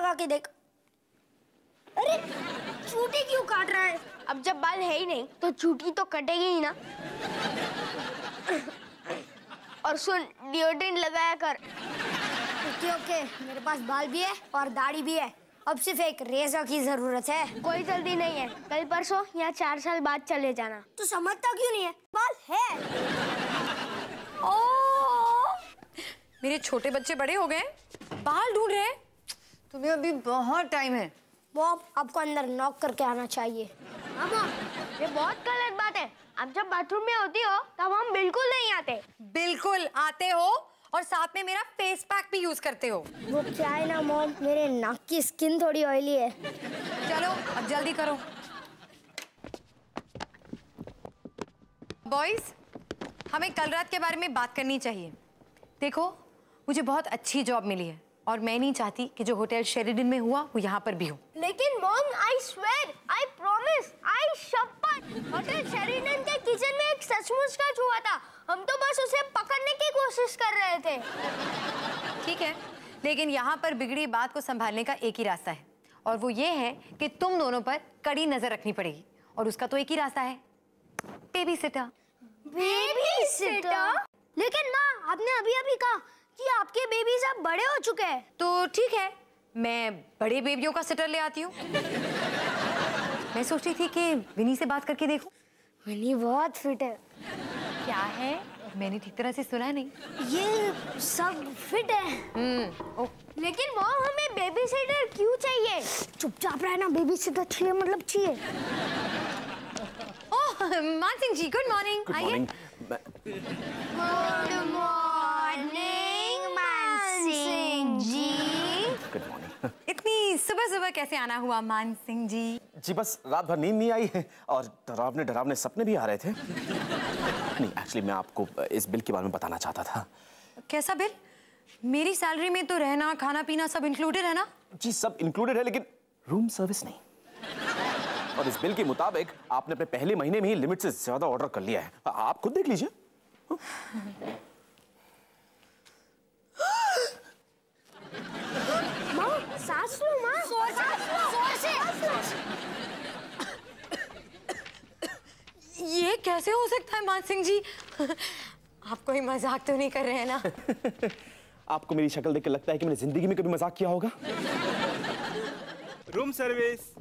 लगा के देख। अरे चूटी क्यों काट रहा है? अब जब बाल है ही नहीं तो चूटी तो कटेगी ही ना। और सुन, डिओड्रेंट लगाया कर। ओके, मेरे पास बाल भी है और दाढ़ी भी है। अब सिर्फ एक रेज़र की जरूरत है। कोई जल्दी नहीं है, कल परसों या 4 साल बाद चले जाना। तू समझता क्यों नहीं है? बाल है। मेरे छोटे बच्चे बड़े हो गए, बाल ढूंढ रहे हैं। तुम्हें अभी बहुत टाइम है। मॉम, आपको अंदर नॉक करके आना चाहिए। हाँ मॉम, ये बहुत गलत बात है। आप जब बाथरूम में होती हो तब हम बिल्कुल नहीं आते। बिल्कुल आते हो, और साथ में मेरा फेस पैक भी यूज करते हो। वो क्या है ना मॉम, मेरे नाक की स्किन थोड़ी ऑयली है। चलो अब जल्दी करो। बॉयज, हमें कल रात के बारे में बात करनी चाहिए। देखो, मुझे बहुत अच्छी जॉब मिली है और मैं नहीं चाहती कि जो होटल शेरिडन में हुआ वो यहाँ पर भी हो। लेकिन mom, I swear, I promise, I शपथ, होटल शेरिडन के किचन में एक सचमुच का हुआ था। हम तो बस उसे पकड़ने की कोशिश कर रहे थे। ठीक है, लेकिन यहाँ पर बिगड़ी बात को संभालने का एक ही रास्ता है, और वो ये है कि तुम दोनों पर कड़ी नजर रखनी पड़ेगी, और उसका तो एक ही रास्ता है, बेबी सिटर। Baby sitter? लेकिन माँ, आपने अभी कहा कि आपके बेबीज अब बड़े हो चुके हैं। तो ठीक है, मैं बड़े बेबियों का सिटर ले आती हूँ। मैं सोच रही थी कि विनी से बात करके देखूं। विनी बहुत फिट है। क्या है? मैंने ठीक तरह से सुना नहीं। ये सब फिट है। लेकिन मॉम, हमें बेबी सिटर क्यों चाहिए? चुपचाप रहना, बेबी सिटर चाहिए मतलब चाहिए। ओह, मान सिंह जी, गुड मॉर्निंग। आइए। गुड मॉर्निंग मान सिंह जी। Good morning. इतनी सुबह सुबह कैसे आना हुआ मान सिंह जी? जी बस रात भर नींद नहीं आई है और डरावने डरावने सपने भी आ रहे थे। नहीं, एक्चुअली मैं आपको इस बिल के बारे में बताना चाहता था। कैसा बिल? मेरी सैलरी में तो रहना खाना पीना सब इंक्लूडेड है ना? जी सब इंक्लूडेड है, लेकिन रूम सर्विस नहीं। और इस बिल के मुताबिक आपने अपने पहले महीने में ही लिमिट से ज्यादा ऑर्डर कर लिया है। आप खुद देख लीजिए। माँ, सांस लो माँ। जोर से। ये कैसे हो सकता है मान सिंह जी? आप कोई मजाक तो नहीं कर रहे हैं ना? आपको मेरी शक्ल देख के लगता है कि मैंने जिंदगी में कभी मजाक किया होगा? Room service.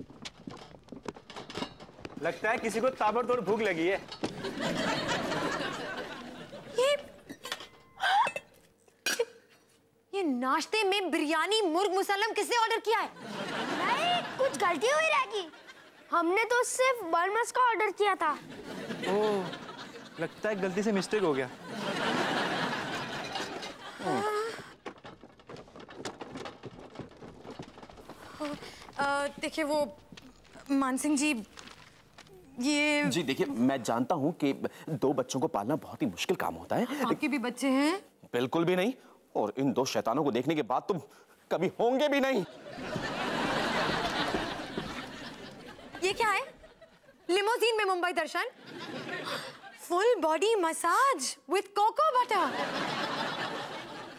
लगता है किसी को ताबड़तोड़ भूख लगी है। ये नाश्ते में बिरयानी मुर्ग मुसल्लम किसने ऑर्डर किया है? नहीं, कुछ गलती हुई रहेगी। हमने तो सिर्फ बर्मस का ऑर्डर किया था। ओह, लगता है गलती से मिस्टेक हो गया। देखिए वो मान सिंह जी, ये जी देखिए, मैं जानता हूँ कि 2 बच्चों को पालना बहुत ही मुश्किल काम होता है। आपके भी बच्चे हैं? बिल्कुल भी नहीं, और इन 2 शैतानों को देखने के बाद तुम कभी होंगे भी नहीं। ये क्या है? लिमोजीन में मुंबई दर्शन, full body massage with cocoa butter,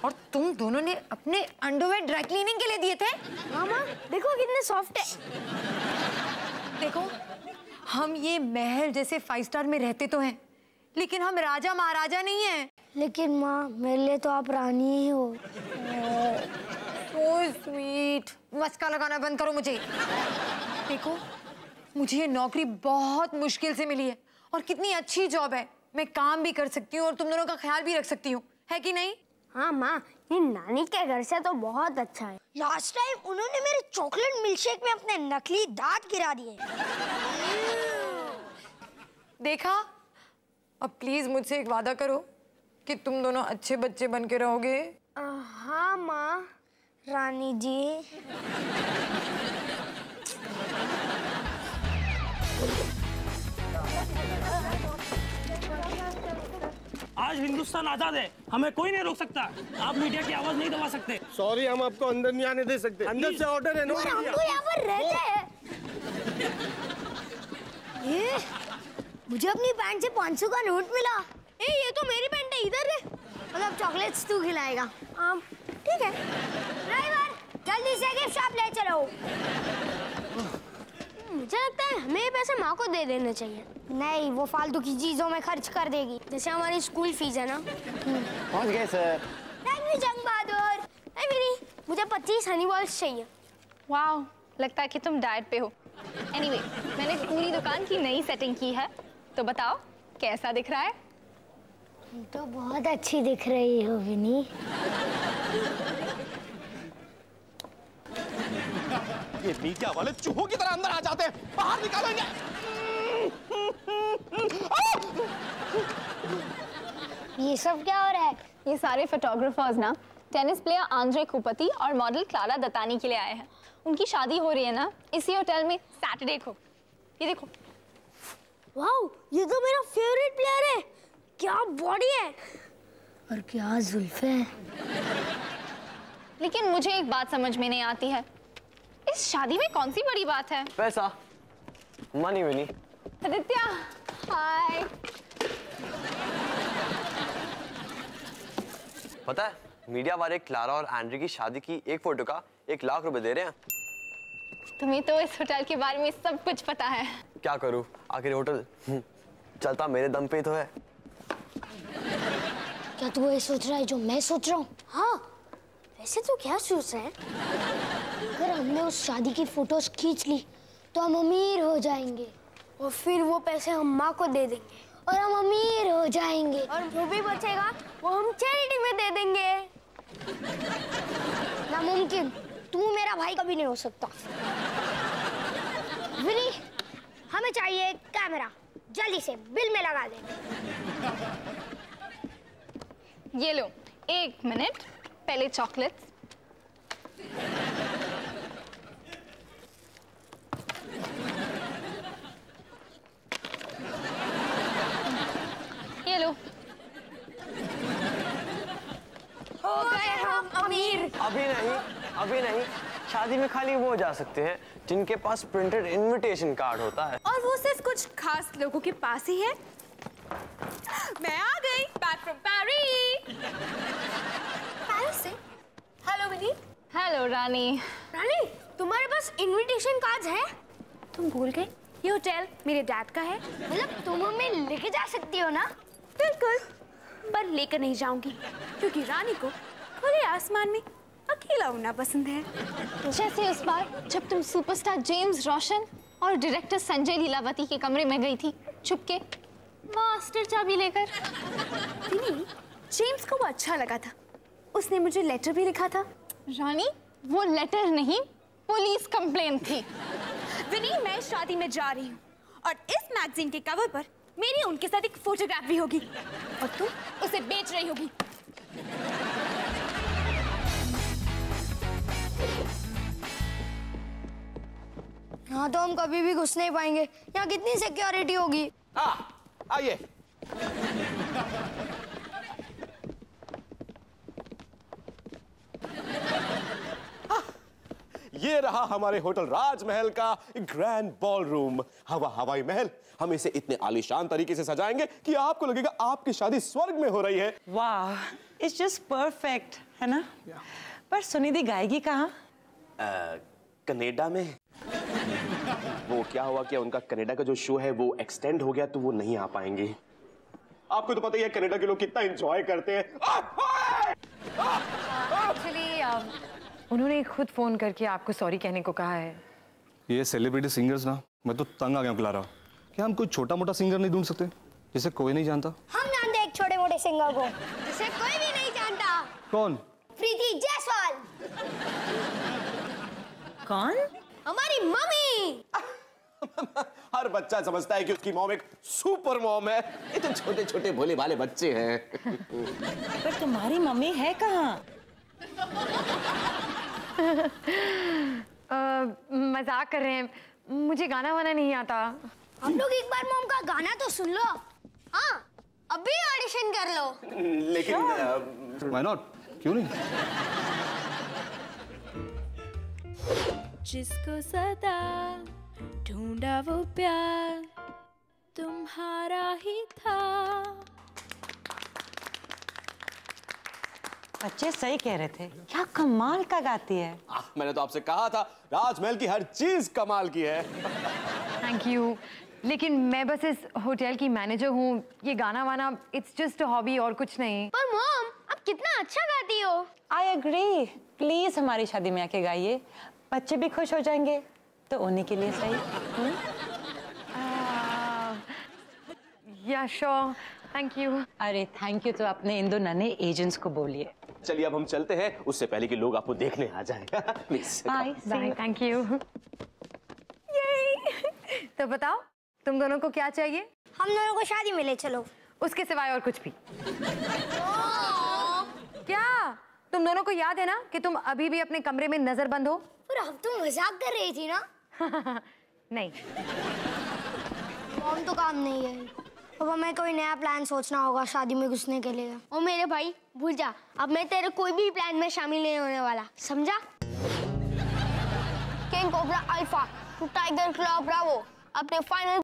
और तुम दोनों ने अपने अंडरवेयर ड्राई क्लीनिंग के लिए दिए थे? मामा देखो कितने सॉफ्ट है। देखो, हम ये महल जैसे 5 स्टार में रहते तो हैं, लेकिन हम राजा महाराजा नहीं हैं। लेकिन माँ, मेरे लिए तो आप रानी ही हो। So sweet। मस्का लगाना बंद करो मुझे। देखो, मुझे ये नौकरी बहुत मुश्किल से मिली है, और कितनी अच्छी जॉब है। मैं काम भी कर सकती हूँ और तुम दोनों का ख्याल भी रख सकती हूँ, है कि नहीं? हाँ माँ, ये नानी के घर से तो बहुत अच्छा है। लास्ट टाइम उन्होंने मेरे चॉकलेट मिल्कशेक में अपने नकली दांत गिरा दिए। देखा? अब प्लीज मुझसे एक वादा करो कि तुम दोनों अच्छे बच्चे बन के रहोगे। हाँ माँ, रानी जी। आज हिंदुस्तान आजाद है, हमें कोई नहीं रोक सकता। आप मीडिया की आवाज नहीं दबा सकते। सॉरी, हम आपको अंदर नहीं आने दे सकते। अंदर से ऑर्डर है। हम तो यहाँ पर रहते हैं। ये मुझे अपनी पैंट से 500 का नोट मिला। ये तो मेरी पैंट है, इधर है। मतलब चॉकलेट्स तू खिलाएगा? ठीक है। ड्राइवर, जल्दी से गिफ्ट शॉप ले चलो। मुझे लगता है हमें ये पैसे माँ को दे देने चाहिए। नहीं, वो फालतू की चीजों में खर्च कर देगी। जैसे हमारी स्कूल फीस है ना। पहुंच गए सर। थैंक यू जंग बहादुर। मुझे 25 हनी बॉल्स चाहिए। वाह, लगता है कि तुम डाइट पे हो। एनीवे, मैंने पूरी दुकान की नई सेटिंग की है, तो बताओ कैसा दिख रहा है? तो बहुत अच्छी दिख रही हो विनी। ये मीडिया वाले चूहों की तरह अंदर आ जाते हैं, बाहर निकालेंगे। ये सब क्या हो रहा है? ये सारे फोटोग्राफर्स ना टेनिस प्लेयर आंद्रे कुपति और मॉडल क्लारा दत्तानी के लिए आए हैं। उनकी शादी हो रही है ना इसी होटल में सैटरडे को। ये देखो। वाओ, ये तो मेरा फेवरेट प्लेयर है। क्या बॉडी है और क्या जुल्फे हैं। लेकिन मुझे एक बात समझ में नहीं आती है, इस शादी में कौन सी बड़ी बात है? पैसा, मनी विनी। आदित्य, हाय। पता है मीडिया वाले क्लारा और एंड्री की शादी की एक फोटो का 1 लाख रुपए दे रहे हैं। तुम्हें तो इस होटल के बारे में सब कुछ पता है। क्या करूं, आखिर होटल चलता मेरे दम पे तो है। क्या तू ये सोच रहा है जो मैं सोच रहा हूँ? हाँ, वैसे तो क्या सोच रहा है? अगर हमने उस शादी की फोटोज खींच ली तो हम अमीर हो जाएंगे और फिर वो पैसे हम माँ को दे देंगे और हम अमीर हो जाएंगे और जो भी बचेगा वो हम चैरिटी में दे देंगे। नामुमकिन, तू मेरा भाई कभी नहीं हो सकता। विनी, हमें चाहिए कैमरा, जल्दी से बिल में लगा दे। ये लो, 1 मिनट, पहले चॉकलेट्स। ये लो। हो गए हम अमीर। अभी नहीं, शादी में खाली वो जा सकते हैं जिनके पास प्रिंटेड इनविटेशन कार्ड होता है। और वो सिर्फ कुछ खास लोगों के पास ही है। मैं आ गई, बैक फ्रॉम पेरिस। पेरिस से? हेलो विनी। हेलो रानी। रानी, तुम्हारे पास इनविटेशन कार्ड है? तुम भूल गए, ये होटल मेरे डैड का है। मतलब तुम हमें लेके जा सकती हो ना? बिल्कुल, पर लेकर नहीं जाऊंगी क्योंकि रानी को खुले आसमान में अकेला होना पसंद है। जैसे उस बार जब तुम सुपरस्टार जेम्स रोशन और डायरेक्टर संजय लीलावती के कमरे में गई थी चुपके, मास्टर चाबी लेकर। विनी, जेम्स को वो अच्छा लगा था, उसने मुझे लेटर भी लिखा था। रानी, वो लेटर नहीं, पुलिस कंप्लेंट थी। विनी, मैं शादी में जा रही हूँ और इस मैगजीन के कवर पर मेरी उनके साथ एक फोटोग्राफ भी होगी और तुम उसे बेच रही होगी। यहाँ तो हम कभी भी घुस नहीं पाएंगे। यहाँ कितनी सिक्योरिटी होगी? आइए। ये रहा हमारे होटल राजमहल का ग्रैंड बॉलरूम। हवाई महल। हम इसे इतने आलीशान तरीके से सजाएंगे कि आपको लगेगा आपकी शादी स्वर्ग में हो रही है। वाह, इट्स जस्ट परफेक्ट, है ना? पर सुनिधि गाएगी कहाँ? कनाडा में। वो क्या हुआ कि उनका कनाडा का जो शो है वो एक्सटेंड हो गया तो वो नहीं आ पाएंगे। आपको तो पता ही है कनाडा के लोग कितना एंजॉय करते हैं। एक्चुअली उन्होंने खुद फोन करके आपको सॉरी कहने को कहा है। ये सेलिब्रिटी सिंगर्स ना, मैं तो तंग आ गया हूँ क्लारा। क्या हम कोई छोटा मोटा सिंगर नहीं ढूंढ सकते जिसे कोई नहीं जानता? हम जानते एक छोटे मोटे सिंगर को जिसे कोई भी नहीं जानता। कौन? प्रीति जायसवाल। कौन? हमारी मम्मी। हर बच्चा समझता है कि उसकी मॉम एक सुपर मॉम है। ये तो छोटे छोटे भोले भाले बच्चे हैं। पर तुम्हारी मम्मी है कहाँ? मजाक कर रहे हैं, मुझे गाना वाना नहीं आता। हम लोग एक बार मॉम का गाना तो सुन लो। हाँ, अभी ऑडिशन कर लो। लेकिन व्हाई नॉट? क्यों नहीं? जिसको सदा ढूंढा वो प्यार तुम्हारा ही था। बच्चे सही कह रहे थे, क्या कमाल का गाती है। मैंने तो आपसे कहा था राजमहल की हर चीज कमाल की है। थैंक यू, लेकिन मैं बस इस होटल की मैनेजर हूँ। ये गाना वाना इट्स जस्ट अ हॉबी और कुछ नहीं। पर मॉम, आप कितना अच्छा गाती हो। आई एग्री, प्लीज हमारी शादी में आके गाइए, बच्चे भी खुश हो जाएंगे तो उन्हीं के लिए सही। या श्योर, थैंक यू। अरे थैंक यू तो अपने इन दो नन्हे एजेंट्स को बोलिए। चलिए अब हम चलते हैं, उससे पहले कि लोग आपको देखने आ जाएं। Please bye bye, thank you. तो बताओ तुम दोनों को क्या चाहिए? हम दोनों को शादी में ले चलो। उसके सिवाय और कुछ भी? क्या तुम दोनों को याद है ना कि तुम अभी भी अपने कमरे में नजर बंद हो? पर अब तुम मजाक कर रही थी ना। नहीं, मॉम तो काम नहीं है। अब हमें कोई नया प्लान सोचना होगा शादी में घुसने के लिए। ओ मेरे भाई, भूल जा, अब मैं तेरे कोई भी प्लान में शामिल नहीं होने वाला, समझा? King cobra alpha two tiger club Bravo, अपने फाइनल